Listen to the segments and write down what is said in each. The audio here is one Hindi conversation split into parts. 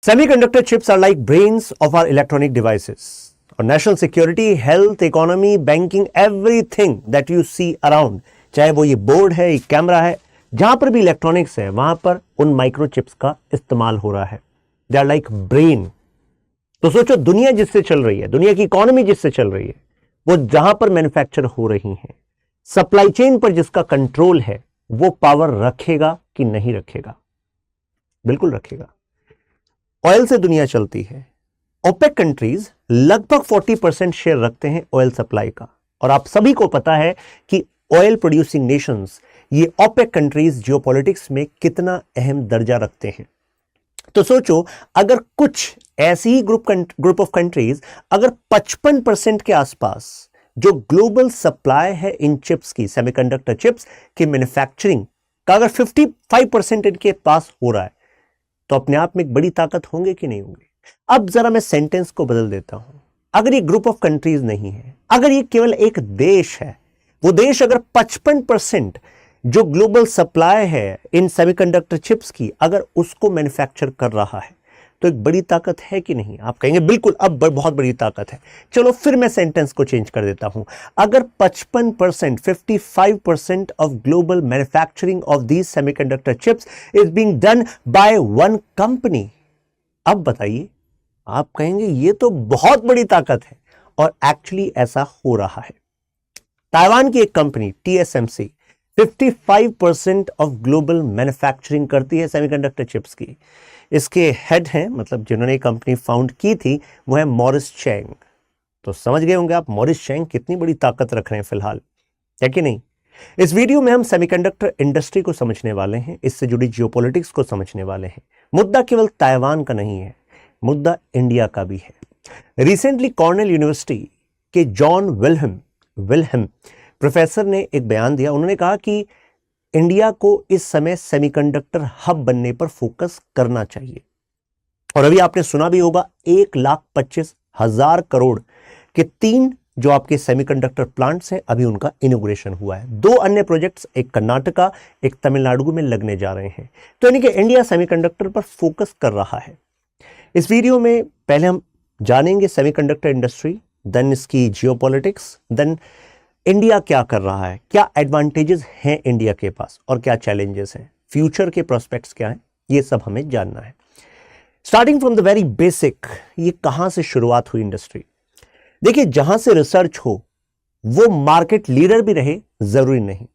Semiconductor chips are like brains of our electronic devices. और national security, health, economy, banking, everything that you see around, चाहे वो ये बोर्ड है, ये कैमरा है, जहां पर भी इलेक्ट्रॉनिक्स है वहां पर उन माइक्रोचिप्स का इस्तेमाल हो रहा है. They are like brain. तो सोचो दुनिया जिससे चल रही है, दुनिया की इकोनॉमी जिससे चल रही है, वो जहां पर मैन्युफैक्चर हो रही है, सप्लाई चेन पर जिसका कंट्रोल है, वो पावर रखेगा कि नहीं रखेगा? बिल्कुल रखेगा. ऑयल से दुनिया चलती है. ओपेक कंट्रीज लगभग 40% शेयर रखते हैं ऑयल सप्लाई का. और आप सभी को पता है कि ऑयल प्रोड्यूसिंग नेशंस, ये ओपेक कंट्रीज जियोपॉलिटिक्स में कितना अहम दर्जा रखते हैं. तो सोचो अगर कुछ ऐसी ही ग्रुप ऑफ कंट्रीज अगर 55% के आसपास जो ग्लोबल सप्लाई है इन चिप्स की, सेमीकंडक्टर चिप्स की मैन्युफैक्चरिंग का अगर 55% इनके पास हो रहा है, तो अपने आप में एक बड़ी ताकत होंगे कि नहीं होंगे? अब जरा मैं सेंटेंस को बदल देता हूं. अगर ये ग्रुप ऑफ कंट्रीज नहीं है, अगर ये केवल एक देश है, वो देश अगर 55% जो ग्लोबल सप्लाई है इन सेमीकंडक्टर चिप्स की अगर उसको मैन्युफैक्चर कर रहा है, तो एक बड़ी ताकत है कि नहीं? आप कहेंगे बिल्कुल, अब बहुत बड़ी ताकत है. चलो फिर मैं सेंटेंस को चेंज कर देता हूं. अगर 55%, 55% of global manufacturing of these semiconductor chips is being done by one company, अब बताइए, आप कहेंगे ये तो बहुत बड़ी ताकत है. और एक्चुअली ऐसा हो रहा है. ताइवान की एक company TSMC 55% of global manufacturing करती है सेमीकंडक्टर चिप्स की. इसके हेड हैं, मतलब जिन्होंने कंपनी फाउंड की थी, वो है मॉरिस चैंग. तो समझ गए होंगे आप मॉरिस चैंग कितनी बड़ी ताकत रख रहे हैं फिलहाल, है कि नहीं? इस वीडियो में हम सेमीकंडक्टर इंडस्ट्री को समझने वाले हैं, इससे जुड़ी जियोपॉलिटिक्स को समझने वाले हैं. मुद्दा केवल ताइवान का नहीं है, मुद्दा इंडिया का भी है. रिसेंटली कॉर्नेल यूनिवर्सिटी के जॉन विल्हेम प्रोफेसर ने एक बयान दिया. उन्होंने कहा कि इंडिया को इस समय सेमीकंडक्टर हब बनने पर फोकस करना चाहिए. और अभी आपने सुना भी होगा 1,25,000 करोड़ के 3 जो आपके सेमीकंडक्टर प्लांट्स हैं, अभी उनका इनॉग्रेशन हुआ है. 2 अन्य प्रोजेक्ट्स, एक कर्नाटका, एक तमिलनाडु में लगने जा रहे हैं. तो यानी कि इंडिया सेमीकंडक्टर पर फोकस कर रहा है. इस वीडियो में पहले हम जानेंगे सेमीकंडक्टर इंडस्ट्री, देन इसकी जियोपॉलिटिक्स, देन इंडिया क्या कर रहा है, क्या एडवांटेजेस हैं इंडिया के पास और क्या चैलेंजेस हैं, फ्यूचर के प्रोस्पेक्ट्स क्या हैं, ये सब हमें जानना है. Starting from the very basic, ये कहां से शुरुआत हुई इंडस्ट्री? देखिए, जहां से रिसर्च हो वो मार्केट लीडर भी रहे जरूरी नहीं.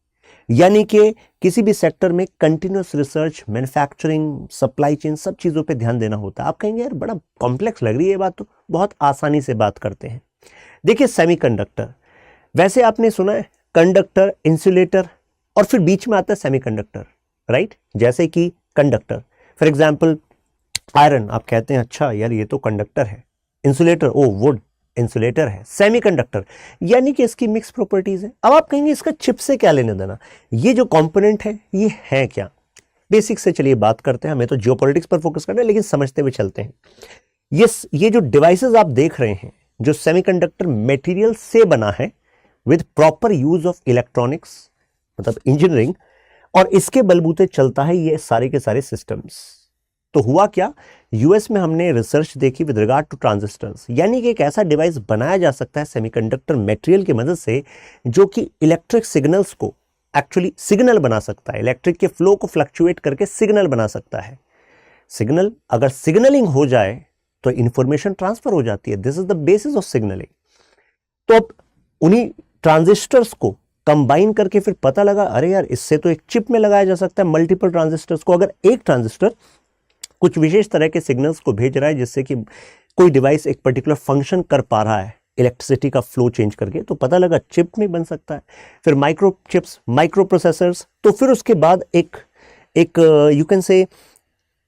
यानी कि किसी भी सेक्टर में continuous research, manufacturing, supply chain, सब चीजों पे ध्यान देना होता है. आप कहेंगे यार बड़ा कॉम्प्लेक्स लग रही है ये बात, तो बहुत आसानी से बात करते हैं. देखिए सेमीकंडक्टर, वैसे आपने सुना है कंडक्टर, इंसुलेटर और फिर बीच में आता है सेमीकंडक्टर, राइट? जैसे कि कंडक्टर, फॉर एग्जांपल आयरन, आप कहते हैं अच्छा यार ये तो कंडक्टर है. इंसुलेटर, ओ वुड, इंसुलेटर है. सेमीकंडक्टर यानी कि इसकी मिक्स प्रॉपर्टीज है. अब आप कहेंगे इसका चिप से क्या लेने देना, ये जो कंपोनेंट है ये है क्या? बेसिक से चलिए बात करते हैं. हमें तो जियोपॉलिटिक्स पर फोकस करना है, लेकिन समझते हुए चलते हैं. ये जो डिवाइसेस आप देख रहे हैं, जो सेमीकंडक्टर मटेरियल से बना है with proper use of electronics, मतलब इंजीनियरिंग, और इसके बलबूते चलता है ये सारे के सारे सिस्टम्स. तो हुआ क्या, यूएस में हमने रिसर्च देखी विद रिगार्ड टू ट्रांजिस्टर्स, यानी कि एक ऐसा डिवाइस बनाया जा सकता है सेमीकंडक्टर मटेरियल की मदद से जो कि इलेक्ट्रिक सिग्नल्स को एक्चुअली सिग्नल बना सकता है, इलेक्ट्रिक के फ्लो को फ्लक्चुएट करके सिग्नल बना सकता है. सिग्नल, अगर सिग्नलिंग हो जाए तो इंफॉर्मेशन ट्रांसफर हो जाती है. This is the basis of signalling. तो अब उन्हीं ट्रांजिस्टर्स को कंबाइन करके फिर पता लगा अरे यार इससे तो एक चिप में लगाया जा सकता है मल्टीपल ट्रांजिस्टर्स को. अगर एक ट्रांजिस्टर कुछ विशेष तरह के सिग्नल्स को भेज रहा है जिससे कि कोई डिवाइस एक पर्टिकुलर फंक्शन कर पा रहा है इलेक्ट्रिसिटी का फ्लो चेंज करके, तो पता लगा चिप में बन सकता है. फिर माइक्रो चिप्स, माइक्रो प्रोसेसर्स, तो फिर उसके बाद एक यू कैन से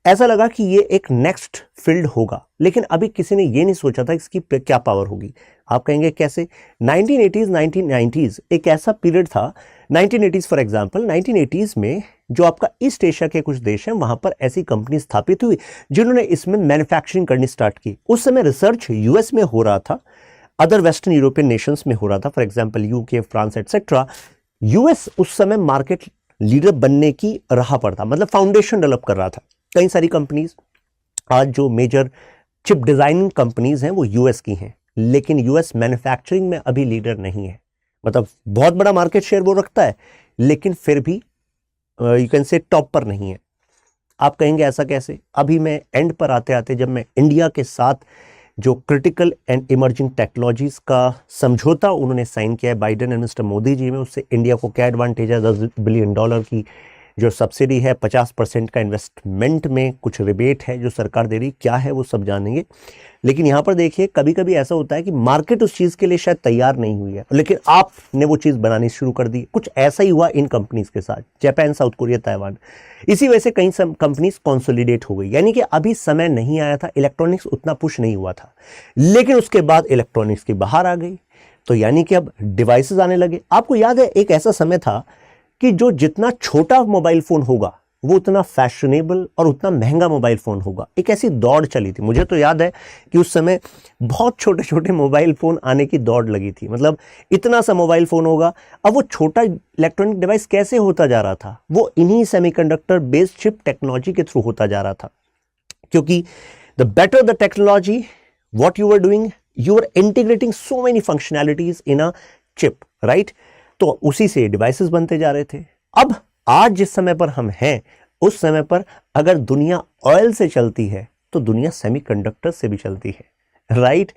ऐसा लगा कि ये एक नेक्स्ट फील्ड होगा. लेकिन अभी किसी ने ये नहीं सोचा था इसकी क्या पावर होगी. आप कहेंगे कैसे? 1980s 1990s एक ऐसा पीरियड था. 1980s फॉर एग्जांपल, 1980s में जो आपका ईस्ट एशिया के कुछ देश हैं वहां पर ऐसी कंपनी स्थापित हुई जिन्होंने इसमें मैन्युफैक्चरिंग करनी स्टार्ट की. उस समय रिसर्च यूएस में हो रहा था, अदर वेस्टर्न यूरोपियन नेशंस में हो रहा था, for example UK, France etcetera. US उस समय मार्केट लीडर बनने की राह पर था, मतलब फाउंडेशन डेवलप कर रहा था. कई सारी कंपनीज आज जो मेजर चिप डिजाइनिंग कंपनीज हैं वो यूएस की हैं, लेकिन यूएस मैन्युफैक्चरिंग में अभी लीडर नहीं है। मतलब बहुत बड़ा मार्केट शेयर वो रखता है, लेकिन फिर भी यू कैन से टॉप पर नहीं है। आप कहेंगे ऐसा कैसे? अभी मैं एंड पर आते आते जब मैं इंडिया के साथ जो क्रिटिकल एंड इमर्जिंग टेक्नोलॉजीज का समझौता उन्होंने साइन किया है Biden and mister Modi ji में, उससे इंडिया को क्या एडवांटेज है? $10 बिलियन की जो सब्सिडी है, 50% का इन्वेस्टमेंट में कुछ रिबेट है जो सरकार दे रही, क्या है वो सब जानेंगे। लेकिन यहाँ पर देखिए, कभी कभी ऐसा होता है कि मार्केट उस चीज़ के लिए शायद तैयार नहीं हुई है, लेकिन आपने वो चीज़ बनानी शुरू कर दी। कुछ ऐसा ही हुआ इन कंपनीज के साथ, जापान, साउथ कोरिया, ताइवान। इसी वजह से कई कंपनीज कंसोलिडेट हो गई। यानी कि अभी समय नहीं आया था, इलेक्ट्रॉनिक्स उतना पुश नहीं हुआ था, लेकिन उसके बाद इलेक्ट्रॉनिक्स की बाहर आ गई, तो यानी कि अब डिवाइसेस आने लगे। आपको याद है एक ऐसा समय था कि जो जितना छोटा मोबाइल फोन होगा वो उतना फैशनेबल और उतना महंगा मोबाइल फोन होगा। एक ऐसी दौड़ चली थी। मुझे तो याद है कि उस समय बहुत छोटे छोटे मोबाइल फोन आने की दौड़ लगी थी। मतलब इतना सा मोबाइल फोन होगा। अब वो छोटा इलेक्ट्रॉनिक डिवाइस कैसे होता जा रहा था? वो इन्हीं सेमीकंडक्टर बेस्ड चिप टेक्नोलॉजी के थ्रू होता जा रहा था, क्योंकि the better the technology, what you are doing, you are integrating so many functionalities in a chip, right? तो उसी से डिवाइसेस बनते जा रहे थे। अब आज जिस समय पर हम हैं, उस समय पर अगर दुनिया ऑयल से चलती है तो दुनिया सेमीकंडक्टर से भी चलती है, राइट?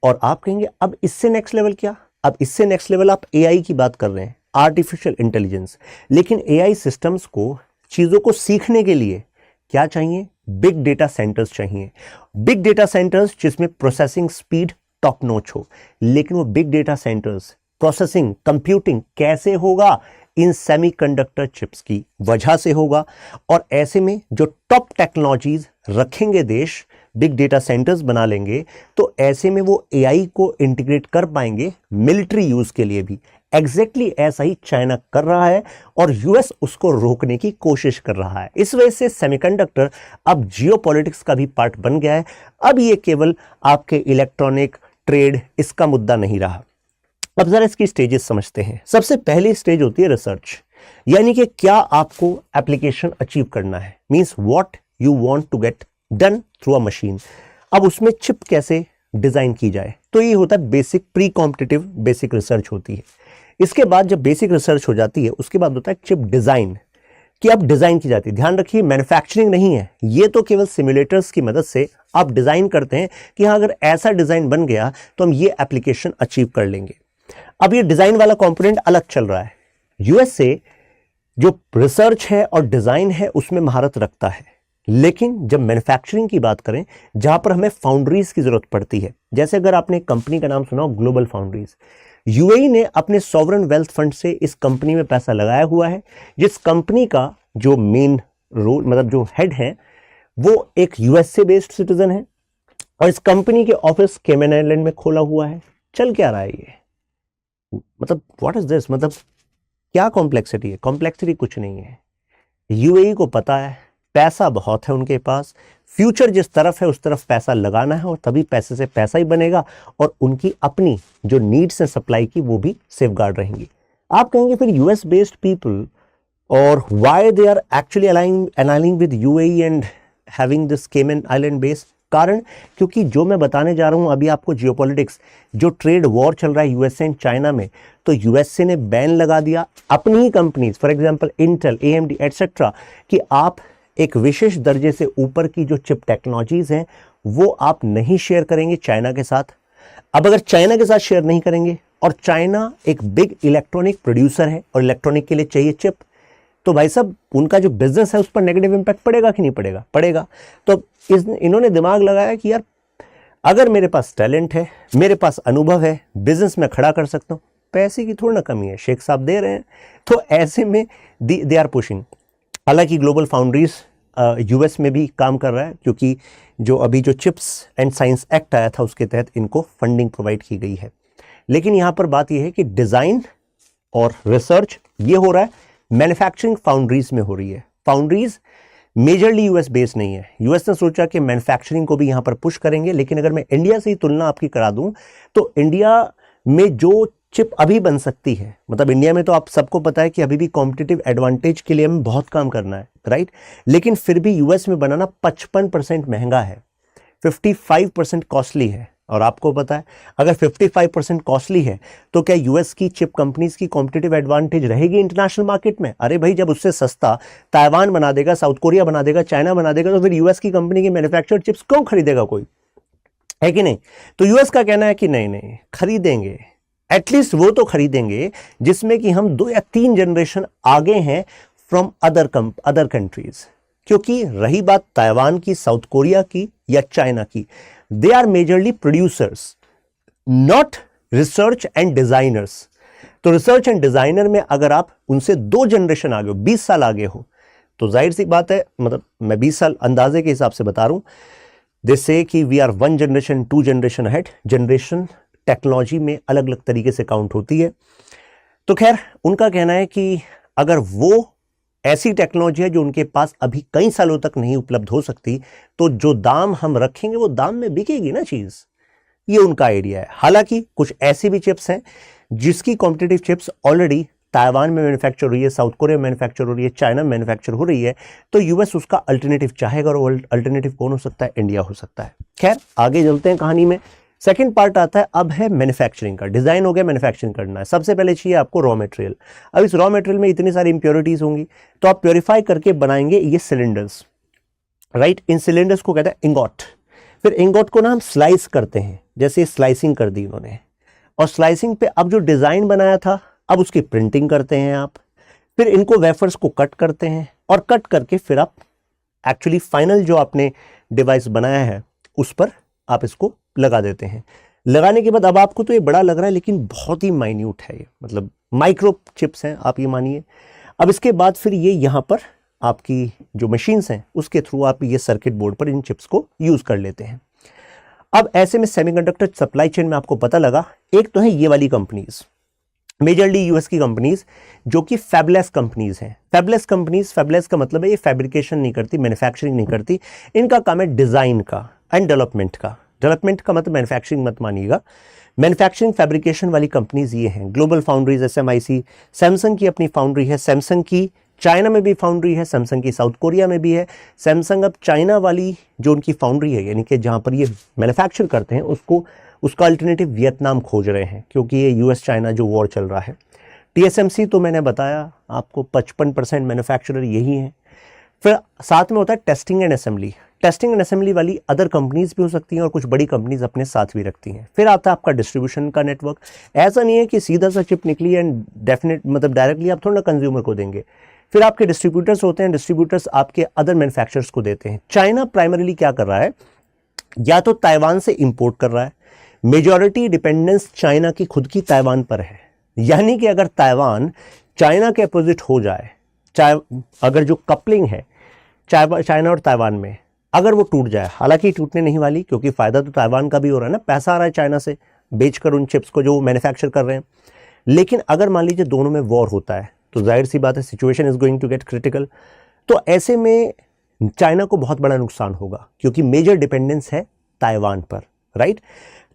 और आप कहेंगे अब इससे नेक्स्ट लेवल क्या? अब इससे नेक्स्ट लेवल आप एआई की बात कर रहे हैं, आर्टिफिशियल इंटेलिजेंस। लेकिन एआई सिस्टम्स को, चीजों को सीखने के लिए क्या चाहिए? बिग डेटा सेंटर्स चाहिए। बिग डेटा सेंटर्स जिसमें प्रोसेसिंग स्पीड टॉप नॉच हो। लेकिन वो big data centres, processing, computing कैसे होगा? इन सेमीकंडक्टर चिप्स की वजह से होगा। और ऐसे में जो टॉप टेक्नोलॉजीज रखेंगे देश, बिग डेटा सेंटर्स बना लेंगे, तो ऐसे में वो एआई को इंटीग्रेट कर पाएंगे मिलिट्री यूज के लिए भी। एग्जैक्टली ऐसा ही चाइना कर रहा है और यूएस उसको रोकने की कोशिश कर रहा है। इस वजह से सेमीकंडक्टर अब जियोपॉलिटिक्स का भी पार्ट बन गया है। अब ये केवल आपके इलेक्ट्रॉनिक ट्रेड इसका मुद्दा नहीं रहा। अब जरा इसकी स्टेजेस समझते हैं। सबसे पहली स्टेज होती है रिसर्च, यानी कि क्या आपको एप्लीकेशन अचीव करना है, means what you want to get done through a machine. अब उसमें चिप कैसे डिजाइन की जाए, तो ये होता है basic, pre competitive basic research होती है। इसके बाद जब बेसिक रिसर्च हो जाती है, उसके बाद होता है चिप डिजाइन, कि अब डिजाइन की जाती है। ध्यान रखिए, मैन्युफैक्चरिंग नहीं है ये, तो केवल सिमुलेटर्स की मदद से आप डिजाइन करते हैं कि हाँ अगर ऐसा डिजाइन बन गया तो हम ये एप्लीकेशन अचीव कर लेंगे। अब ये डिजाइन वाला कंपोनेंट अलग चल रहा है। यूएसए जो रिसर्च है और डिजाइन है उसमें महारत रखता है, लेकिन जब मैन्युफैक्चरिंग की बात करें, जहां पर हमें फाउंड्रीज की जरूरत पड़ती है, जैसे अगर आपने कंपनी का नाम सुना हो ग्लोबल फाउंड्रीज, यूएई ने अपने सॉवरन वेल्थ फंड से इस कंपनी में पैसा लगाया हुआ है, जिस कंपनी का जो मेन रोल, मतलब जो हेड है, वो एक यूएसए बेस्ड सिटीजन है और इस कंपनी के ऑफिस केमन आइलैंड में खोला हुआ है। चल क्या रहा है ये? मतलब व्हाट इज दिस? मतलब क्या कॉम्प्लेक्सिटी है? कॉम्प्लेक्सिटी कुछ नहीं है। यूएई को पता है पैसा बहुत है उनके पास, फ्यूचर जिस तरफ है उस तरफ पैसा लगाना है और तभी पैसे से पैसा ही बनेगा और उनकी अपनी जो नीड्स हैं सप्लाई की वो भी सेफगार्ड रहेंगी। आप कहेंगे फिर यूएस बेस्ड पीपल और why they are actually aligning with UAE and having this Cayman island base? कारण क्योंकि जो मैं बताने जा रहा हूं अभी आपको, जियोपॉलिटिक्स, जो ट्रेड वॉर चल रहा है यूएसए एंड चाइना में, तो यूएसए ने बैन लगा दिया अपनी ही companies, for example Intel, AMD etcetera, कि आप एक विशेष दर्जे से ऊपर की जो चिप टेक्नोलॉजीज हैं वो आप नहीं शेयर करेंगे चाइना के साथ। अब अगर चाइना के साथ शेयर नहीं करेंगे, और चाइना एक बिग इलेक्ट्रॉनिक प्रोड्यूसर है और इलेक्ट्रॉनिक के लिए चाहिए चिप, तो भाई साहब उनका जो बिजनेस है उस पर नेगेटिव इंपैक्ट पड़ेगा कि नहीं पड़ेगा? पड़ेगा। तो इन्होंने दिमाग लगाया कि यार अगर मेरे पास टैलेंट है, मेरे पास अनुभव है, बिजनेस में खड़ा कर सकता हूँ, पैसे की थोड़ी ना कमी है, शेख साहब दे रहे हैं, तो ऐसे में दे आर पुशिंग। हालांकि ग्लोबल फाउंड्रीज यूएस में भी काम कर रहा है, क्योंकि जो अभी जो चिप्स एंड साइंस एक्ट आया था उसके तहत इनको फंडिंग प्रोवाइड की गई है। लेकिन यहाँ पर बात यह है कि डिज़ाइन और रिसर्च ये हो रहा है मैन्युफैक्चरिंग फाउंड्रीज में हो रही है। फाउंड्रीज मेजरली यूएस बेस नहीं है। यूएस ने सोचा कि मैन्युफैक्चरिंग को भी यहाँ पर पुश करेंगे, लेकिन अगर मैं इंडिया से ही तुलना आपकी करा दूं तो इंडिया में जो चिप अभी बन सकती है, मतलब इंडिया में तो आप सबको पता है कि अभी भी कॉम्पिटिटिव एडवांटेज के लिए हमें बहुत काम करना है, राइट। लेकिन फिर भी यूएस में बनाना 55% महंगा है, 55% कॉस्टली है। और आपको पता है अगर 55% कॉस्टली है तो क्या यूएस की चिप कंपनीज की कॉम्पिटिटिव एडवांटेज रहेगी इंटरनेशनल मार्केट में? अरे भाई, जब उससे सस्ता ताइवान बना देगा, साउथ कोरिया बना देगा, चाइना बना देगा, तो फिर यूएस की कंपनी की मैन्युफैक्चर्ड चिप्स क्यों खरीदेगा कोई, है कि नहीं? तो यूएस का कहना है कि नहीं नहीं, खरीदेंगे, एटलीस्ट वो तो खरीदेंगे जिसमें कि हम 2 या 3 जनरेशन आगे हैं फ्रॉम अदर कंट्रीज। क्योंकि रही बात ताइवान की, साउथ कोरिया की या चाइना की, they are majorly producers, not research and designers. तो रिसर्च एंड डिजाइनर में अगर आप उनसे 2 जनरेशन आगे हो, 20 साल आगे हो, तो जाहिर सी बात है, मतलब मैं 20 साल अंदाजे के हिसाब से बता रहा हूं, दे से कि we are 1 generation 2 generation ahead. Generation technology में अलग अलग तरीके से काउंट होती है। तो खैर, उनका कहना है कि अगर वो ऐसी टेक्नोलॉजी है जो उनके पास अभी कई सालों तक नहीं उपलब्ध हो सकती, तो जो दाम हम रखेंगे वो दाम में बिकेगी ना चीज। ये उनका आइडिया है। हालांकि कुछ ऐसी भी चिप्स हैं जिसकी कॉम्पिटिटिव चिप्स ऑलरेडी ताइवान में मैन्युफैक्चर हो रही है, साउथ कोरिया में मैन्युफैक्चर हो रही है, चाइना में मैन्युफैक्चर हो रही है, तो यूएस उसका अल्टरनेटिव चाहेगा, और अल्टरनेटिव कौन हो सकता है? इंडिया हो सकता है। खैर, आगे चलते हैं कहानी में। सेकंड पार्ट आता है, अब है मैन्युफैक्चरिंग का। डिजाइन हो गया, मैन्युफैक्चरिंग करना है। सबसे पहले चाहिए आपको रॉ मटेरियल। अब इस रॉ मटेरियल में इतनी सारी इंप्योरिटीज होंगी, तो आप प्योरीफाई करके बनाएंगे ये सिलेंडर्स, राइट। इन सिलेंडर्स को कहते हैं इंगोट। फिर इंगोट को ना हम स्लाइस करते हैं, जैसे स्लाइसिंग कर दी इन्होंने, और स्लाइसिंग पे अब जो डिजाइन बनाया था, अब उसकी प्रिंटिंग करते हैं आप। फिर इनको वेफर्स को कट करते हैं, और कट करके फिर आप एक्चुअली फाइनल जो आपने डिवाइस बनाया है उस पर आप इसको लगा देते हैं। लगाने के बाद अब आपको तो ये बड़ा लग रहा है, लेकिन बहुत ही माइन्यूट है ये, मतलब माइक्रो चिप्स हैं, आप ये मानिए। अब इसके बाद फिर ये यहाँ पर आपकी जो मशीन्स हैं उसके थ्रू आप ये सर्किट बोर्ड पर इन चिप्स को यूज कर लेते हैं। अब ऐसे में सेमीकंडक्टर सप्लाई चेन में आपको पता लगा, एक तो है ये वाली कंपनीज, मेजरली यूएस की कंपनीज, जो कि फैबलेस कंपनीज हैं। फैबलेस कंपनीज, फैबलेस का मतलब है ये फैब्रिकेशन नहीं करती, मैन्युफैक्चरिंग नहीं करती, इनका काम है डिजाइन का एंड डेवलपमेंट का। डेवलपमेंट का मतलब मैन्युफैक्चरिंग मत मानिएगा, मैन्युफैक्चरिंग फैब्रिकेशन वाली कंपनीज ये हैं। ग्लोबल फाउंड्रीज, SMIC, सैमसंग की अपनी फाउंड्री है, सैमसंग की चाइना में भी फाउंड्री है, सैमसंग की साउथ कोरिया में भी है। सैमसंग अब चाइना वाली जो उनकी फाउंड्री है, यानी कि जहाँ पर ये मैन्युफैक्चर करते हैं, उसका अल्टरनेटिव वियतनाम खोज रहे हैं, क्योंकि ये US चाइना जो वॉर चल रहा है। TSMC तो मैंने बताया आपको 55% मैन्युफैक्चरर यही है। फिर साथ में होता है testing and assembly. Testing and assembly वाली अदर कंपनीज भी हो सकती हैं, और कुछ बड़ी कंपनीज अपने साथ भी रखती हैं। फिर आता है आपका डिस्ट्रीब्यूशन का नेटवर्क। ऐसा नहीं है कि सीधा सा चिप निकली एंड डेफिनेट मतलब डायरेक्टली आप थोड़ा ना कंज्यूमर को देंगे। फिर आपके डिस्ट्रीब्यूटर्स होते हैं, डिस्ट्रीब्यूटर्स आपके अदर मैन्युफैक्चरर्स को देते हैं। चाइना प्राइमरीली क्या कर रहा है, या तो ताइवान से इंपोर्ट कर रहा है, मेजॉरिटी डिपेंडेंस चाइना की खुद की ताइवान पर है। यानी कि अगर ताइवान चाइना के अपोजिट हो जाए, अगर जो कपलिंग है चाइना और ताइवान में, अगर वो टूट जाए, हालांकि टूटने नहीं वाली, क्योंकि फायदा तो ताइवान का भी हो रहा है ना, पैसा आ रहा है चाइना से बेचकर उन चिप्स को जो मैन्युफैक्चर कर रहे हैं। लेकिन अगर मान लीजिए दोनों में वॉर होता है, तो जाहिर सी बात है situation is going to get critical. तो ऐसे में चाइना को बहुत बड़ा नुकसान होगा, क्योंकि मेजर डिपेंडेंस है ताइवान पर, राइट।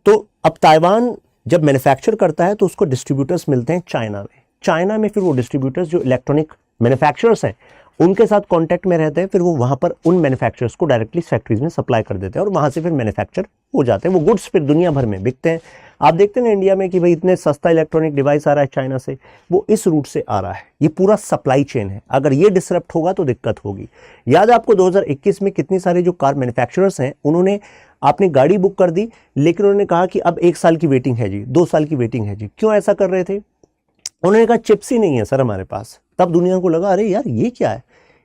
तो अब ताइवान जब मैन्युफैक्चर करता है तो उसको डिस्ट्रीब्यूटर्स मिलते हैं चाइना में। चाइना में फिर वो डिस्ट्रीब्यूटर्स जो इलेक्ट्रॉनिक मैन्युफैक्चरर्स हैं उनके साथ कांटेक्ट में रहते हैं, फिर वो वहाँ पर उन मैन्युफैक्चरर्स को डायरेक्टली फैक्ट्रीज में सप्लाई कर देते हैं, और वहाँ से फिर मैन्युफैक्चर हो जाते हैं। वो गुड्स फिर दुनिया भर में बिकते हैं। आप देखते हैं ना इंडिया में कि भाई इतने सस्ता इलेक्ट्रॉनिक डिवाइस आ रहा है चाइना से, वो इस रूट से आ रहा है। ये पूरा सप्लाई चेन है, अगर ये डिसरप्ट होगा तो दिक्कत होगी। याद है आपको 2021 में कितनी सारे जो कार मैन्युफैक्चरर्स हैं, उन्होंने आपने गाड़ी बुक कर दी, लेकिन उन्होंने कहा कि अब 1 साल की वेटिंग है जी, 2 साल की वेटिंग है जी। क्यों ऐसा कर रहे थे? उन्होंने कहा चिप्स ही नहीं है सर हमारे पास। तब दुनिया को लगा अरे यार ये क्या है,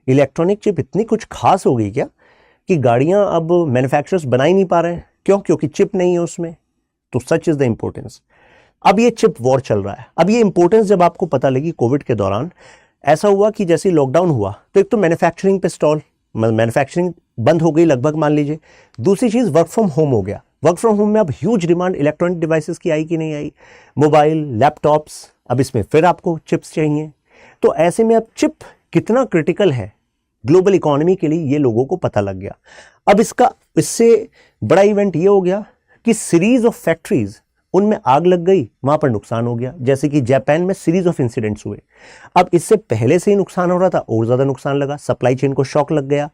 इलेक्ट्रॉनिक चिप इतनी कुछ खास हो गई क्या कि गाड़ियां अब मैन्युफैक्चरर्स बना ही नहीं पा रहे हैं? क्यों? क्योंकि चिप नहीं है उसमें। तो सच इज द इंपॉर्टेंस। अब ये चिप वॉर चल रहा है। अब ये इंपॉर्टेंस जब आपको पता लगी कोविड के दौरान, ऐसा हुआ कि जैसे लॉकडाउन हुआ तो एक तो मैन्युफैक्चरिंग पे स्टॉल, मैन्युफैक्चरिंग बंद हो गई लगभग मान लीजिए। दूसरी चीज वर्क फ्रॉम होम हो गया। वर्क फ्रॉम होम में अब ह्यूज डिमांड इलेक्ट्रॉनिक डिवाइसेस की आई कि नहीं आई, मोबाइल, लैपटॉप्स, अब इसमें फिर आपको चिप्स चाहिए। तो ऐसे में अब चिप कितना क्रिटिकल है ग्लोबल इकोनॉमी के लिए ये लोगों को पता लग गया। अब इससे बड़ा इवेंट ये हो गया कि सीरीज ऑफ फैक्ट्रीज उनमें आग लग गई, वहां पर नुकसान हो गया। जैसे कि जापान में सीरीज ऑफ इंसिडेंट्स हुए। अब इससे पहले से ही नुकसान हो रहा था, और ज्यादा नुकसान लगा, सप्लाई चेन को शॉक लग गया।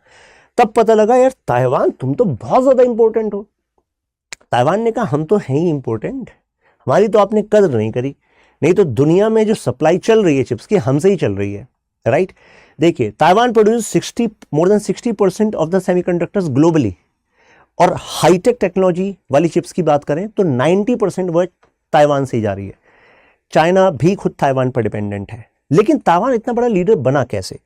तब पता लगा यार ताइवान तुम तो बहुत ज्यादा इंपॉर्टेंट हो। ताइवान ने कहा हम तो हैं ही इंपॉर्टेंट, हमारी तो आपने कदर नहीं करी, नहीं तो दुनिया में जो सप्लाई चल रही है चिप्स की हमसे ही चल रही है, राइट। देखिए Taiwan produce more than 60% of the semiconductors globally, और हाईटेक टेक्नोलॉजी वाली चिप्स की बात करें तो 90% वह ताइवान से ही जा रही है। चाइना भी खुद ताइवान पर डिपेंडेंट है। लेकिन ताइवान इतना बड़ा लीडर बना कैसे?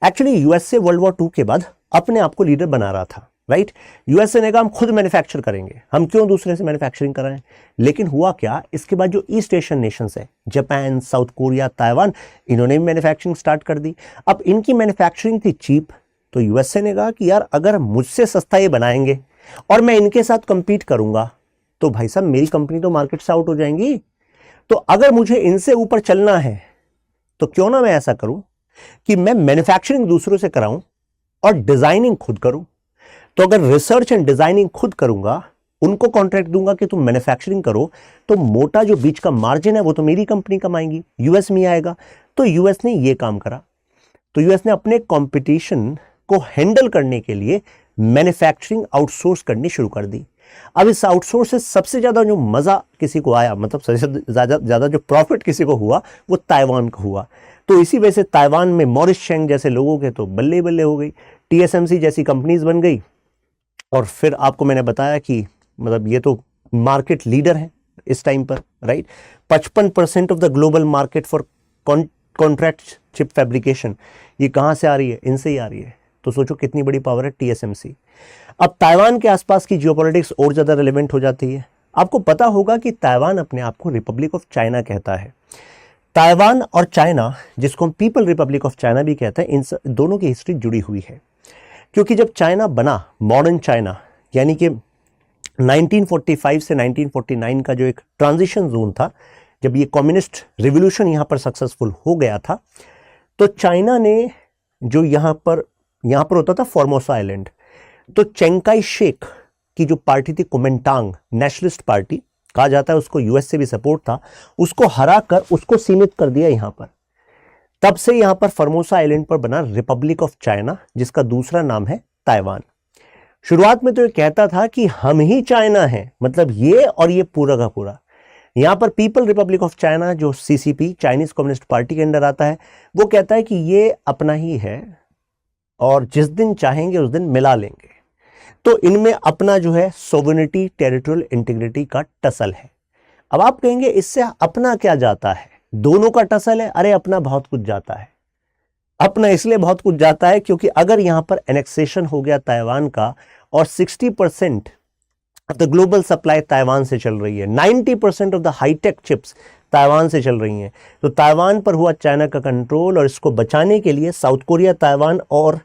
एक्चुअली यूएसए वर्ल्ड वॉर 2 के बाद अपने आप को लीडर बना रहा था, राइट। यूएसए ने कहा हम खुद मैन्युफैक्चर करेंगे, हम क्यों दूसरे से मैन्युफैक्चरिंग कराएं। लेकिन हुआ क्या, इसके बाद जो ईस्ट एशियन नेशंस है, जापान, साउथ कोरिया, ताइवान, इन्होंने भी मैन्युफैक्चरिंग स्टार्ट कर दी। अब इनकी मैन्युफैक्चरिंग थी चीप, तो यूएसए ने कहा कि यार अगर मुझसे सस्ता ये बनाएंगे और मैं इनके साथ कंपीट करूंगा तो भाई साहब मेरी कंपनी तो मार्केट से आउट हो जाएंगी। तो अगर मुझे इनसे ऊपर चलना है तो क्यों ना मैं ऐसा करूं कि मैं मैन्युफैक्चरिंग दूसरों से कराऊं और डिजाइनिंग खुद करूं। तो अगर रिसर्च एंड डिजाइनिंग खुद करूंगा, उनको कॉन्ट्रैक्ट दूंगा कि तुम मैन्युफैक्चरिंग करो, तो मोटा जो बीच का मार्जिन है वो तो मेरी कंपनी कमाएगी, यूएस में आएगा। तो यूएस ने ये काम करा। तो यूएस ने अपने कंपटीशन को हैंडल करने के लिए मैन्युफैक्चरिंग आउटसोर्स करनी शुरू कर दी। अब इस आउटसोर्स से सबसे ज्यादा जो मजा किसी को आया, मतलब सबसे ज्यादा जो प्रॉफिट किसी को हुआ, वो ताइवान को हुआ। तो इसी वजह से ताइवान में मॉरिस चैंग जैसे लोगों के तो बल्ले बल्ले हो गई, टीएसएमसी जैसी कंपनीज बन गई। और फिर आपको मैंने बताया कि मतलब ये तो मार्केट लीडर है इस टाइम पर, right. 55% of the global market for contract chip fabrication, ये कहां से आ रही है? इनसे ही आ रही है। तो सोचो कितनी बड़ी पावर है टीएसएमसी। अब ताइवान के आसपास की जियोपॉलिटिक्स और ज्यादा रिलेवेंट हो जाती है। आपको पता होगा कि ताइवान अपने आप को रिपब्लिक ऑफ चाइना कहता है। ताइवान और चाइना, जिसको हम पीपल रिपब्लिक ऑफ चाइना भी कहते हैं, इन दोनों की हिस्ट्री जुड़ी हुई है। क्योंकि जब चाइना बना, मॉडर्न चाइना, यानी कि 1945 से 1949 का जो एक ट्रांजिशन जोन था, जब ये कम्युनिस्ट रिवॉल्यूशन यहां पर सक्सेसफुल हो गया था, तो चाइना ने जो यहां पर होता था फॉर्मोसा आइलैंड, तो चेंग शेक की जो पार्टी थी, कुमिंटांग नेशनलिस्ट पार्टी कहा जाता है, उसको यूएस से भी सपोर्ट था, उसको हरा कर उसको सीमित कर दिया यहां पर। तब से यहां पर फॉर्मोसा आइलैंड पर बना रिपब्लिक ऑफ चाइना, जिसका दूसरा नाम है ताइवान। शुरुआत में तो ये कहता था कि हम ही चाइना हैं, मतलब ये और ये पूरा का पूरा। यहां पर पीपल रिपब्लिक ऑफ चाइना, जो सीसीपी चाइनीज कम्युनिस्ट पार्टी के अंडर आता है, वो कहता है कि ये अपना ही है और जिस दिन चाहेंगे उस दिन मिला लेंगे। तो इनमें अपना जो है सोवरेनिटी, टेरिटोरियल इंटीग्रिटी का टसल है। अब आप कहेंगे इससे अपना क्या जाता है? दोनों का टसल है। अरे अपना बहुत कुछ जाता है। अपना इसलिए बहुत कुछ जाता है क्योंकि अगर यहां पर एनेक्सेशन हो गया ताइवान का, और 60% of the global supply Taiwan से चल रही है, 90% of the hightech chips Taiwan से चल रही हैं, तो ताइवान पर हुआ चाइना का कंट्रोल। और इसको बचाने के लिए साउथ कोरिया, ताइवान और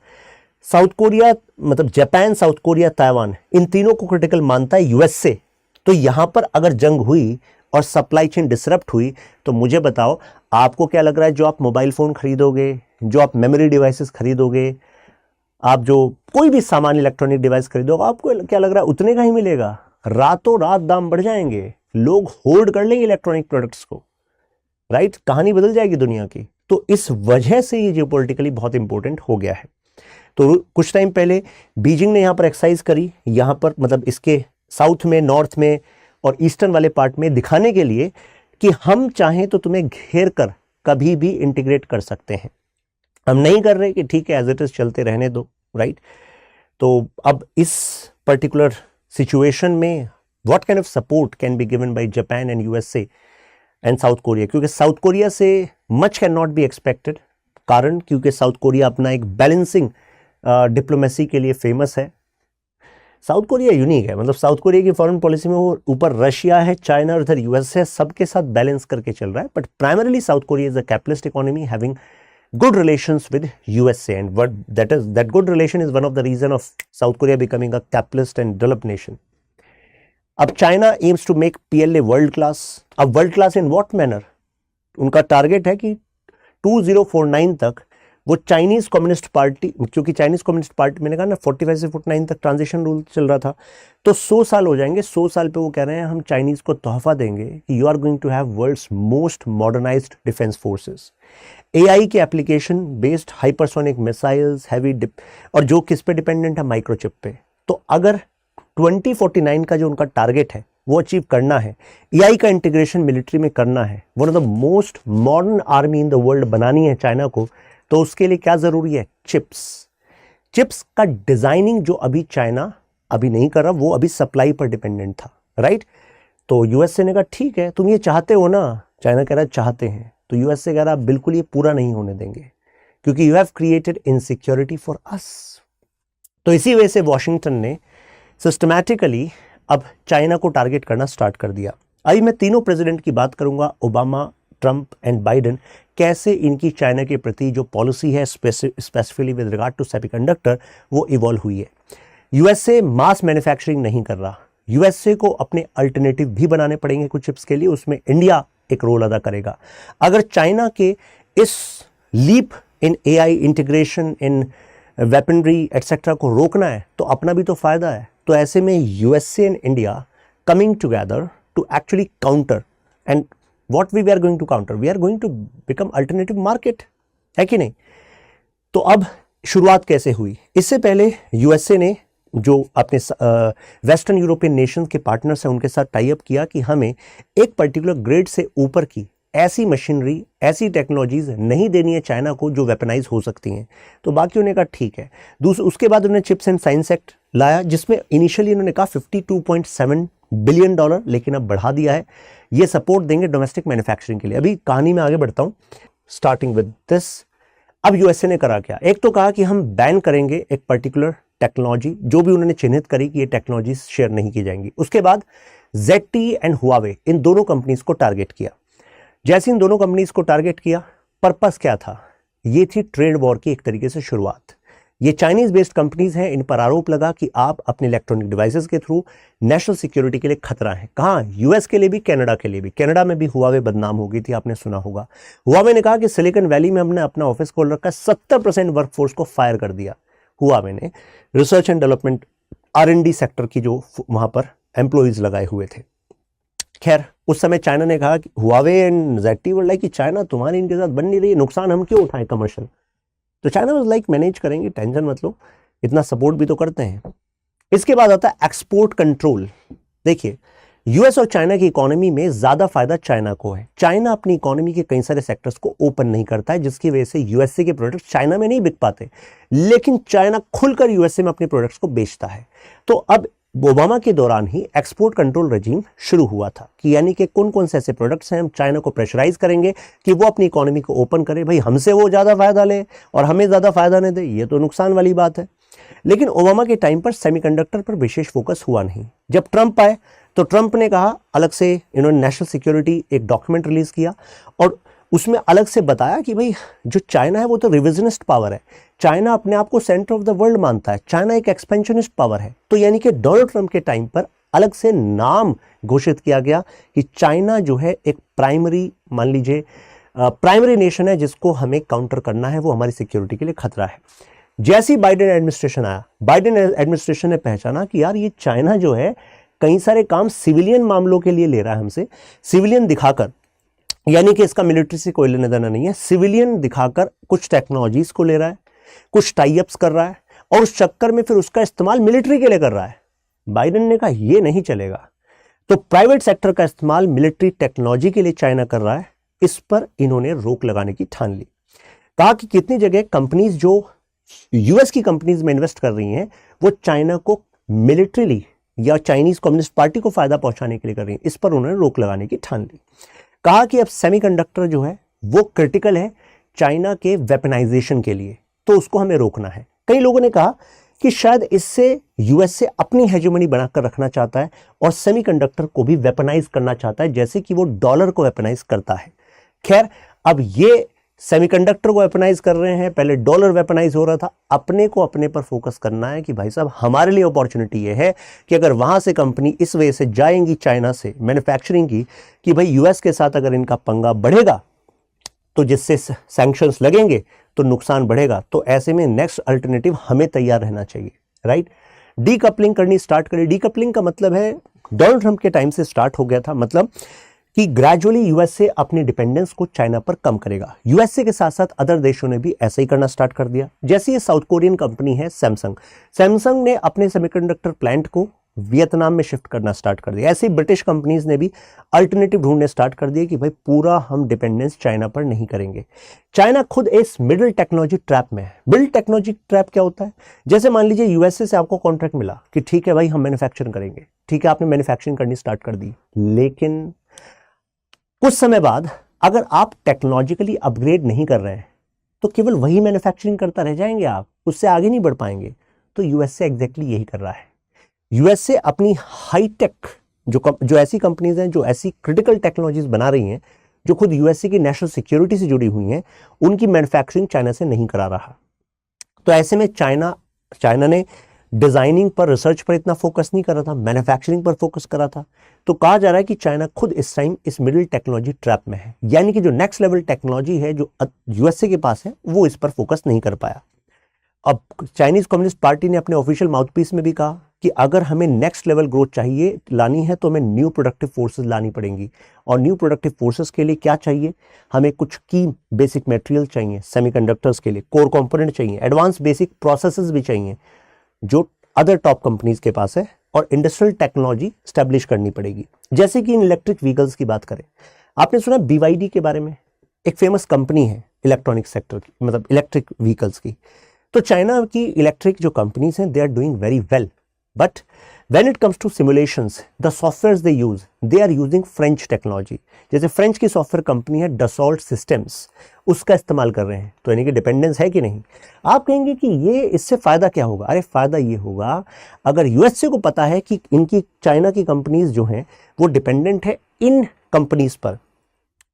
साउथ कोरिया, मतलब जापान, साउथ कोरिया, ताइवान, इन तीनों को क्रिटिकल मानता है यूएसए। तो यहां पर अगर जंग हुई और सप्लाई चेन डिसरप्ट हुई, तो मुझे बताओ आपको क्या लग रहा है, जो आप मोबाइल फोन खरीदोगे, जो आप मेमोरी डिवाइसेस खरीदोगे, आप जो कोई भी सामान इलेक्ट्रॉनिक डिवाइस खरीदोगे, आपको क्या लग रहा है उतने का ही मिलेगा? रातों रात दाम बढ़ जाएंगे, लोग होल्ड कर लेंगे इलेक्ट्रॉनिक प्रोडक्ट्स को, राइट। कहानी बदल जाएगी दुनिया की। तो इस वजह से ये जियोपॉलिटिकली बहुत इंपॉर्टेंट हो गया है। तो कुछ टाइम पहले बीजिंग ने यहां पर एक्सरसाइज करी, यहां पर मतलब इसके साउथ में, नॉर्थ में और ईस्टर्न वाले पार्ट में, दिखाने के लिए कि हम चाहें तो तुम्हें घेर कर कभी भी इंटीग्रेट कर सकते हैं। हम नहीं कर रहे कि ठीक है एज इट इज चलते रहने दो, राइट। तो अब इस पर्टिकुलर सिचुएशन में what kind of support can be given by Japan and USA and south Korea, क्योंकि साउथ कोरिया से much can not be expected. कारण क्योंकि साउथ कोरिया अपना एक बैलेंसिंग डिप्लोमेसी के लिए फेमस है। साउथ कोरिया यूनिक है, मतलब साउथ कोरिया की फॉरेन पॉलिसी में वो ऊपर रशिया है, चाइना और इधर यूएस है, सबके साथ बैलेंस करके चल रहा है। But primarily south Korea is a capitalist economy having good relations with USA, and that good relation is one of the reason of South Korea becoming a capitalist and developed nation. अब China aims to make PLA world class. अब world class in what manner? उनका टारगेट है कि 2049 तक वो चाइनीज कम्युनिस्ट पार्टी, क्योंकि चाइनीज कम्युनिस्ट पार्टी मैंने कहा ना 45 से 49 तक ट्रांजिशन रूल चल रहा था, तो 100 साल हो जाएंगे। 100 साल पे वो कह रहे हैं हम चाइनीज को तोहफा देंगे कि you are going to have world's most modernized defence forces, AI के application based hypersonic missiles, heavy और जो किस पे डिपेंडेंट है, माइक्रोचिप पे। तो अगर 2049 का जो उनका टारगेट है वो अचीव करना है, एआई का इंटीग्रेशन मिलिट्री में करना है, one of the most modern army in the world बनानी है चाइना को, तो उसके लिए क्या जरूरी है? चिप्स। चिप्स का डिजाइनिंग जो अभी चाइना अभी नहीं कर रहा, वो अभी सप्लाई पर डिपेंडेंट था, राइट? तो यूएसए ने कहा ठीक है तुम ये चाहते हो ना, चाइना कह रहा है चाहते हैं, तो यूएसए कह रहा बिल्कुल ये पूरा नहीं होने देंगे क्योंकि you have created insecurity for us. तो इसी वजह से वॉशिंगटन ने सिस्टमैटिकली अब चाइना को टारगेट करना स्टार्ट कर दिया। अभी मैं तीनों प्रेसिडेंट की बात करूंगा, ओबामा, ट्रंप एंड बाइडेन, कैसे इनकी चाइना के प्रति जो पॉलिसी है specifically with regard to semiconductor वो इवॉल्व हुई है। यूएसए मास मैन्युफैक्चरिंग नहीं कर रहा, यूएसए को अपने अल्टरनेटिव भी बनाने पड़ेंगे कुछ चिप्स के लिए, उसमें इंडिया एक रोल अदा करेगा। अगर चाइना के इस leap in AI integration in weaponry etcetera को रोकना है तो अपना भी तो फायदा है। तो ऐसे में USA and India coming together to actually counter, and what we are going to counter, we are going to become alternative market, है कि नहीं? तो अब शुरुआत कैसे हुई? इससे पहले यूएसए ने जो अपने वेस्टर्न यूरोपियन नेशंस के पार्टनर्स हैं उनके साथ टाई अप किया कि हमें एक पर्टिकुलर ग्रेड से ऊपर की ऐसी मशीनरी, ऐसी टेक्नोलॉजीज नहीं देनी है चाइना को जो वेपनाइज हो सकती हैं। तो बाकी उन्होंने कहा ठीक है। उसके बाद उन्होंने चिप्स एंड साइंस एक्ट लाया, जिसमें इनिशियली उन्होंने कहा $52.7 बिलियन, लेकिन अब बढ़ा दिया है। ये सपोर्ट देंगे डोमेस्टिक मैन्युफैक्चरिंग के लिए। अभी कहानी में आगे बढ़ता हूं, स्टार्टिंग विद दिस। अब यूएसए ने करा क्या? एक तो कहा कि हम बैन करेंगे एक पर्टिकुलर टेक्नोलॉजी, जो भी उन्होंने चिन्हित करी कि ये टेक्नोलॉजी शेयर नहीं की जाएंगी। उसके बाद ZTE एंड हुआवे, इन दोनों कंपनीज को टारगेट किया। जैसे इन दोनों कंपनीज को टारगेट किया, पर्पस क्या था? ये थी ट्रेड वॉर की एक तरीके से शुरुआत। ये चाइनीज बेस्ड कंपनीज हैं, इन पर आरोप लगा कि आप अपने इलेक्ट्रॉनिक डिवाइसेस के थ्रू नेशनल सिक्योरिटी के लिए खतरा है। कहाँ? यूएस के लिए भी, कनाडा के लिए भी। कनाडा में भी हुआवे बदनाम हो गई थी, आपने सुना होगा। हुआवे ने कहा कि सिलिकॉन वैली में हमने अपना ऑफिस खोल रखा है, 70% वर्कफोर्स को फायर कर दिया। हुआवे ने research and development R&D sector की जो वहां पर एम्प्लॉइज लगाए हुए थे। खैर, उस समय चाइना ने कहा कि Huawei and ZTE were like कि चाइना तुम्हारी इनके साथ बन नहीं रही, नुकसान हम क्यों उठाएं कमर्शियल। तो चाइना वाज लाइक मैनेज करेंगे, टेंशन मत लो, इतना सपोर्ट भी तो करते हैं। इसके बाद आता है एक्सपोर्ट कंट्रोल। देखिए, यूएस और चाइना की इकोनॉमी में ज्यादा फायदा चाइना को है। चाइना अपनी इकोनॉमी के कई सारे सेक्टर्स को ओपन नहीं करता है, जिसकी वजह से यूएसए के प्रोडक्ट्स चाइना में नहीं बिक पाते, लेकिन चाइना खुलकर यूएसए में अपने प्रोडक्ट्स को बेचता है। तो अब ओबामा के दौरान ही एक्सपोर्ट कंट्रोल रेजिम शुरू हुआ था कि यानी कि कौन कौन से ऐसे प्रोडक्ट्स हैं हम चाइना को प्रेशराइज करेंगे कि वो अपनी इकोनॉमी को ओपन करे। भाई, हमसे वो ज्यादा फायदा ले और हमें ज्यादा फायदा नहीं दे, ये तो नुकसान वाली बात है। लेकिन ओबामा के टाइम पर सेमीकंडक्टर पर विशेष फोकस हुआ नहीं। जब ट्रंप आए तो ट्रंप ने कहा, अलग से इन्होंने नेशनल सिक्योरिटी एक डॉक्यूमेंट रिलीज किया और उसमें अलग से बताया कि भाई जो चाइना है वो तो रिविजनिस्ट पावर है, चाइना अपने आप को सेंटर ऑफ द वर्ल्ड मानता है, चाइना एक एक्सपेंशनिस्ट पावर है। तो यानी कि डोनाल्ड ट्रंप के टाइम पर अलग से नाम घोषित किया गया कि चाइना जो है एक प्राइमरी, मान लीजिए प्राइमरी नेशन है जिसको हमें काउंटर करना है, वो हमारी सिक्योरिटी के लिए खतरा है। जैसे ही बाइडेन एडमिनिस्ट्रेशन आया, बाइडेन एडमिनिस्ट्रेशन ने पहचाना कि यार ये चाइना जो है कई सारे काम सिविलियन मामलों के लिए ले रहा है हमसे, सिविलियन दिखाकर, यानी कि इसका मिलिट्री से कोई लेना देना नहीं है, सिविलियन दिखाकर कुछ टेक्नोलॉजीज को ले रहा है, कुछ टाइअप्स कर रहा है और उस चक्कर में फिर उसका इस्तेमाल मिलिट्री के लिए कर रहा है। बाइडेन ने कहा ये नहीं चलेगा। तो प्राइवेट सेक्टर का इस्तेमाल मिलिट्री टेक्नोलॉजी के लिए चाइना कर रहा है, इस पर इन्होंने रोक लगाने की ठान ली। कहा कि कितनी जगह कंपनीज जो यूएस की कंपनीज में इन्वेस्ट कर रही हैं वो चाइना को मिलिट्रीली या चाइनीज कम्युनिस्ट पार्टी को फायदा पहुंचाने के लिए कर रही हैं, इस पर उन्होंने रोक लगाने की ठान ली। कहा कि अब सेमीकंडक्टर जो है वो क्रिटिकल है चाइना के वेपनाइजेशन के लिए, तो उसको हमें रोकना है। कई लोगों ने कहा कि शायद इससे यूएसए अपनी हेजेमनी बनाकर रखना चाहता है और सेमीकंडक्टर को भी वेपनाइज करना चाहता है, जैसे कि वो डॉलर को वेपनाइज करता है। खैर, अब ये सेमीकंडक्टर को वेपनाइज कर रहे हैं, पहले डॉलर वेपनाइज हो रहा था। अपने को अपने पर फोकस करना है कि भाई साहब हमारे लिए अपॉर्चुनिटी ये है कि अगर वहां से कंपनी इस वजह से जाएंगी चाइना से मैन्युफैक्चरिंग की कि भाई यूएस के साथ अगर इनका पंगा बढ़ेगा तो जिससे सैंक्शंस लगेंगे तो नुकसान बढ़ेगा। तो ऐसे में नेक्स्ट अल्टरनेटिव हमें तैयार रहना चाहिए, राइट। डीकपलिंग करनी स्टार्ट करें। डीकपलिंग का मतलब है डोनाल्ड ट्रंप के टाइम से स्टार्ट हो गया था, मतलब कि ग्रेजुअली यूएसए अपनी डिपेंडेंस को चाइना पर कम करेगा। यूएसए के साथ साथ अदर देशों ने भी ऐसा ही करना स्टार्ट कर दिया। जैसे ये साउथ कोरियन कंपनी है सैमसंग, सैमसंग ने अपने सेमीकंडक्टर प्लांट को वियतनाम में शिफ्ट करना स्टार्ट कर दिया। ऐसे ही ब्रिटिश कंपनीज ने भी अल्टरनेटिव ढूंढने स्टार्ट कर दिए कि भाई पूरा हम डिपेंडेंस चाइना पर नहीं करेंगे। चाइना खुद इस मिडिल टेक्नोलॉजी ट्रैप में है। मिडिल टेक्नोलॉजी ट्रैप क्या होता है? जैसे मान लीजिए यूएसए से आपको कॉन्ट्रैक्ट मिला कि ठीक है भाई हम मैन्युफैक्चरिंग करेंगे, ठीक है आपने मैन्युफैक्चरिंग करनी स्टार्ट कर दी, लेकिन कुछ समय बाद अगर आप टेक्नोलॉजिकली अपग्रेड नहीं कर रहे हैं तो केवल वही मैन्युफैक्चरिंग करता रह जाएंगे, आप उससे आगे नहीं बढ़ पाएंगे। तो यूएसए एग्जैक्टली यही कर रहा है। यूएसए अपनी हाईटेक जो ऐसी कंपनीज हैं जो ऐसी क्रिटिकल टेक्नोलॉजीज बना रही हैं जो खुद यूएसए की नेशनल सिक्योरिटी से जुड़ी हुई हैं, उनकी मैन्युफैक्चरिंग चाइना से नहीं करा रहा। तो ऐसे में चाइना ने डिजाइनिंग पर, रिसर्च पर इतना फोकस नहीं कर रहा था, मैन्युफैक्चरिंग पर फोकस कर रहा था। तो कहा जा रहा है कि चाइना खुद इस टाइम इस मिडिल टेक्नोलॉजी ट्रैप में है, यानी कि जो नेक्स्ट लेवल टेक्नोलॉजी है जो यूएसए के पास है वो इस पर फोकस नहीं कर पाया। अब चाइनीज कम्युनिस्ट पार्टी ने अपने ऑफिशियल माउथपीस में भी कहा कि अगर हमें नेक्स्ट लेवल ग्रोथ चाहिए लानी है तो हमें न्यू प्रोडक्टिव फोर्सेस लानी पड़ेंगी। और न्यू प्रोडक्टिव फोर्सेस के लिए क्या चाहिए? हमें कुछ की बेसिक मटेरियल चाहिए, सेमीकंडक्टर्स के लिए कोर कंपोनेंट चाहिए, एडवांस बेसिक प्रोसेसेस भी चाहिए जो अदर टॉप कंपनीज के पास है, और इंडस्ट्रियल टेक्नोलॉजी स्टैब्लिश करनी पड़ेगी। जैसे कि इन इलेक्ट्रिक व्हीकल्स की बात करें, आपने सुना BYD के बारे में? एक फेमस कंपनी है इलेक्ट्रॉनिक सेक्टर की, मतलब इलेक्ट्रिक व्हीकल्स की। तो चाइना की इलेक्ट्रिक जो कंपनीज हैं they are doing very well, but when it comes to simulations, the softwares they use, they are using French technology। जैसे फ्रेंच की सॉफ्टवेयर कंपनी है Dassault Systems, उसका इस्तेमाल कर रहे हैं। तो यानी कि डिपेंडेंस है कि नहीं? आप कहेंगे कि ये इससे फायदा क्या होगा? अरे फायदा ये होगा, अगर यूएसए को पता है कि इनकी चाइना की कंपनीज जो हैं वो डिपेंडेंट है इन कंपनीज पर,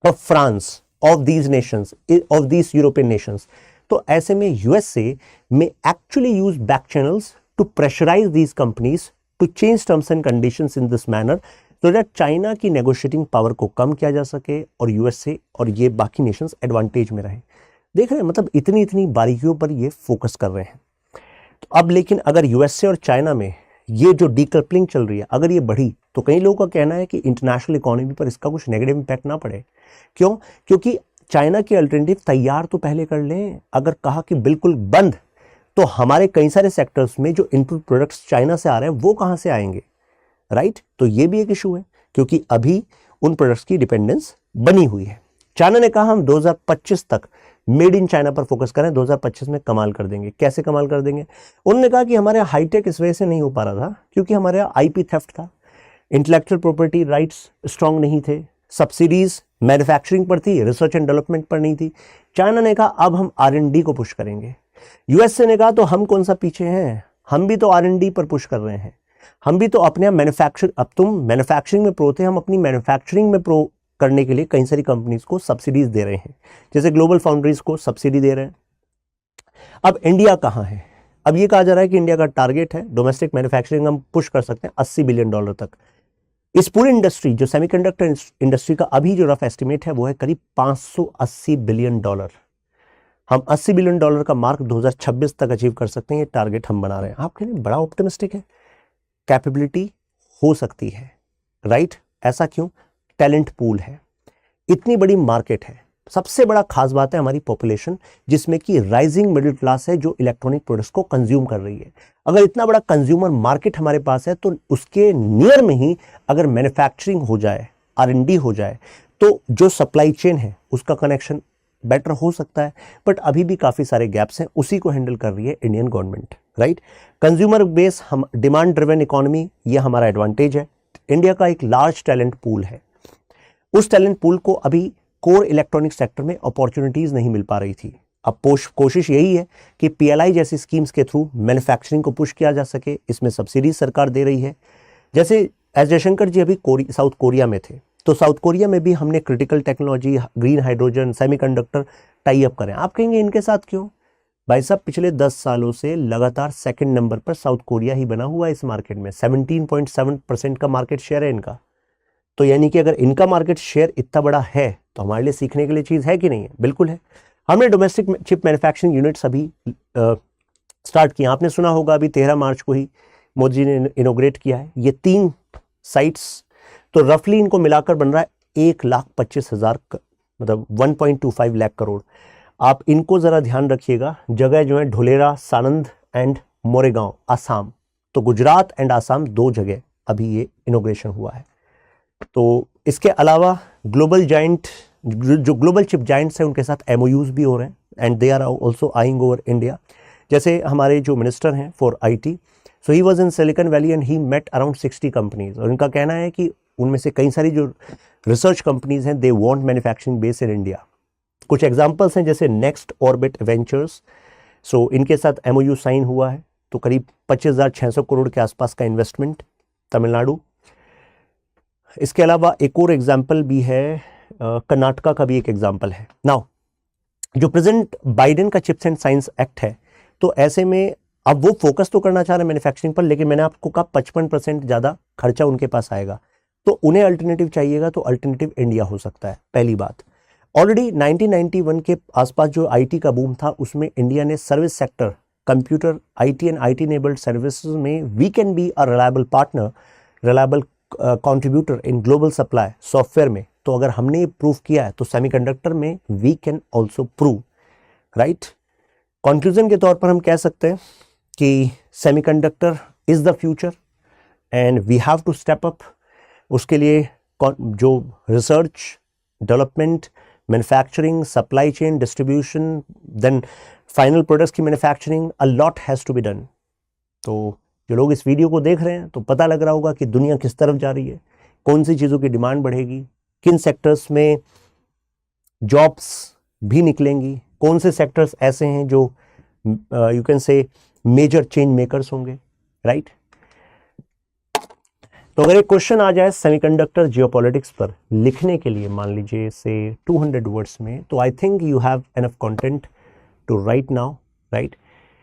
of France, of these nations, of these European nations, तो ऐसे में यूएसए में actually use back channels to pressurise these companies to change terms and conditions in this manner so that China की नेगोशिएटिंग पावर को कम किया जा सके और यूएसए और ये बाकी नेशंस एडवांटेज में रहे। देख रहे हैं, मतलब इतनी बारीकियों पर ये फोकस कर रहे हैं। तो अब लेकिन अगर यूएसए और चाइना में ये जो डीकपलिंग चल रही है अगर ये बढ़ी तो कई लोगों का कहना है कि इंटरनेशनल इकोनॉमी पर इसका कुछ नेगेटिव इंपैक्ट ना पड़े। क्यों? क्योंकि चाइना के अल्टरनेटिव तैयार तो पहले कर लें। अगर कहा कि बिल्कुल बंद, तो हमारे कई सारे सेक्टर्स में जो इनपुट प्रोडक्ट्स चाइना से आ रहे हैं वो कहां से आएंगे, राइट? तो ये भी एक इशू है क्योंकि अभी उन प्रोडक्ट्स की डिपेंडेंस बनी हुई है। चाइना ने कहा हम 2025 तक मेड इन चाइना पर फोकस करें, 2025 में कमाल कर देंगे। कैसे कमाल कर देंगे? उन्होंने कहा कि हमारे हाईटेक इस वजह से नहीं हो पा रहा था क्योंकि हमारे यहाँ आईपी थेफ्ट था, इंटेलेक्चुअल प्रॉपर्टी राइट्स स्ट्रांग नहीं थे, सब्सिडीज मैन्युफैक्चरिंग पर थी, रिसर्च एंड डेवलपमेंट पर नहीं थी। चाइना ने कहा अब हम R&D को पुश करेंगे। यूएसए ने कहा तो हम कौन सा पीछे हैं, हम भी तो R&D पर पुश कर रहे हैं, हम भी तो अपने यहाँ मैन्युफैक्चर, अब तुम मैन्युफैक्चरिंग में प्रो थे, हम अपनी मैन्युफैक्चरिंग में प्रो करने के लिए कई सारी कंपनीज को सब्सिडीज दे रहे हैं, जैसे ग्लोबल फाउंड्रीज को सब्सिडी दे रहे हैं। अब इंडिया कहाँ है? अब ये कहा जा रहा है कि इंडिया का टारगेट है डोमेस्टिक मैन्युफैक्चरिंग हम पुश कर सकते हैं $80 बिलियन तक। इस पूरी इंडस्ट्री जो सेमीकंडक्टर इंडस्ट्री का अभी जो रफ एस्टिमेट है वो है करीब $580 बिलियन। हम $80 बिलियन का मार्क 2026 तक अचीव कर सकते हैं, ये टारगेट हम बना रहे हैं। आप कहेंगे बड़ा ऑप्टिमिस्टिक है, कैपेबिलिटी हो सकती है, राइट? ऐसा क्यों? टैलेंट पूल है, इतनी बड़ी मार्केट है। सबसे बड़ा खास बात है हमारी पॉपुलेशन जिसमें कि राइजिंग मिडिल क्लास है जो इलेक्ट्रॉनिक प्रोडक्ट्स को कंज्यूम कर रही है। अगर इतना बड़ा कंज्यूमर मार्केट हमारे पास है तो उसके नियर में ही अगर मैन्युफैक्चरिंग हो जाए, R&D हो जाए, तो जो सप्लाई चेन है उसका कनेक्शन बेटर हो सकता है। बट अभी भी काफ़ी सारे गैप्स हैं, उसी को हैंडल कर रही है Indian government, right? Consumer base, हम डिमांड ड्रिवन इकोनॉमी, ये हमारा एडवांटेज है। इंडिया का एक लार्ज टैलेंट पूल है, उस टैलेंट पूल को अभी कोर इलेक्ट्रॉनिक सेक्टर में अपॉर्चुनिटीज नहीं मिल पा रही थी। अब कोशिश यही है कि PLI जैसी स्कीम्स के थ्रू मैन्युफैक्चरिंग को पुश किया जा सके, इसमें सब्सिडी सरकार दे रही है। जैसे एस जयशंकर जी अभी साउथ कोरिया में थे, तो साउथ कोरिया में भी हमने critical technology, green hydrogen, semiconductor tie up करें। आप कहेंगे इनके साथ क्यों? भाई साहब पिछले 10 सालों से लगातार सेकंड नंबर पर साउथ कोरिया ही बना हुआ है इस मार्केट में, 17.7% का मार्केट शेयर है इनका। तो यानी कि अगर इनका मार्केट शेयर इतना बड़ा है तो हमारे लिए सीखने के लिए चीज़ है कि नहीं है? बिल्कुल है। हमने डोमेस्टिक चिप मैन्युफैक्चरिंग यूनिट्स अभी स्टार्ट किया। आपने सुना होगा अभी 13 मार्च को ही मोदी जी ने इनोग्रेट किया है ये 3 साइट्स। तो रफली इनको मिलाकर बन रहा है 1,25,000 मतलब 1.25 लाख करोड़। आप इनको ज़रा ध्यान रखिएगा। जगह जो है ढोलेरा, सानंद एंड मोरेगांव, आसाम। तो गुजरात एंड आसाम 2 जगह अभी ये इनोग्रेशन हुआ है। तो इसके अलावा ग्लोबल जाइंट जो ग्लोबल चिप जाइंट्स हैं उनके साथ MOUs भी हो रहे हैं and they are also eyeing over India. जैसे हमारे जो मिनिस्टर हैं for IT, so he was in Silicon Valley and he met around 60 companies. और इनका कहना है कि उनमें से कई सारी जो रिसर्च कंपनीज हैं they want manufacturing base in India. कुछ एग्जांपल्स हैं जैसे नेक्स्ट ऑर्बिट वेंचर्स, सो इनके साथ MOU साइन हुआ है। तो करीब 25,600 करोड़ के आसपास का इन्वेस्टमेंट तमिलनाडु। इसके अलावा एक और एग्जाम्पल भी है, कर्नाटका का भी एक एग्जाम्पल है। नाउ जो प्रेजेंट बाइडेन का चिप्स एंड साइंस एक्ट है, तो ऐसे में अब वो फोकस तो करना चाह रहे हैं मैन्युफैक्चरिंग पर, लेकिन मैंने आपको कहा 55% ज़्यादा खर्चा उनके पास आएगा। तो उन्हें अल्टरनेटिव चाहिएगा, तो अल्टरनेटिव इंडिया हो सकता है। पहली बात, ऑलरेडी 1991 के आसपास जो IT का बूम था उसमें इंडिया ने service sector, computer, IT and IT enabled services में we can be a reliable partner, reliable contributor in global supply software में। तो अगर हमने ये प्रूव किया है तो सेमीकंडक्टर में we can also prove, right. Conclusion के तौर पर हम कह सकते हैं कि semiconductor is the future and we have to step up. उसके लिए जो research, development, manufacturing, supply chain, distribution, then final products की manufacturing, a lot has to be done. तो जो लोग इस वीडियो को देख रहे हैं तो पता लग रहा होगा कि दुनिया किस तरफ जा रही है, कौन सी चीज़ों की डिमांड बढ़ेगी, किन सेक्टर्स में जॉब्स भी निकलेंगी, कौन से सेक्टर्स ऐसे हैं जो you can say major change makers होंगे, राइट। तो अगर एक क्वेश्चन आ जाए सेमीकंडक्टर जियोपॉलिटिक्स पर लिखने के लिए, मान लीजिए से 200 वर्ड्स में, तो I think you have enough content to write now, right.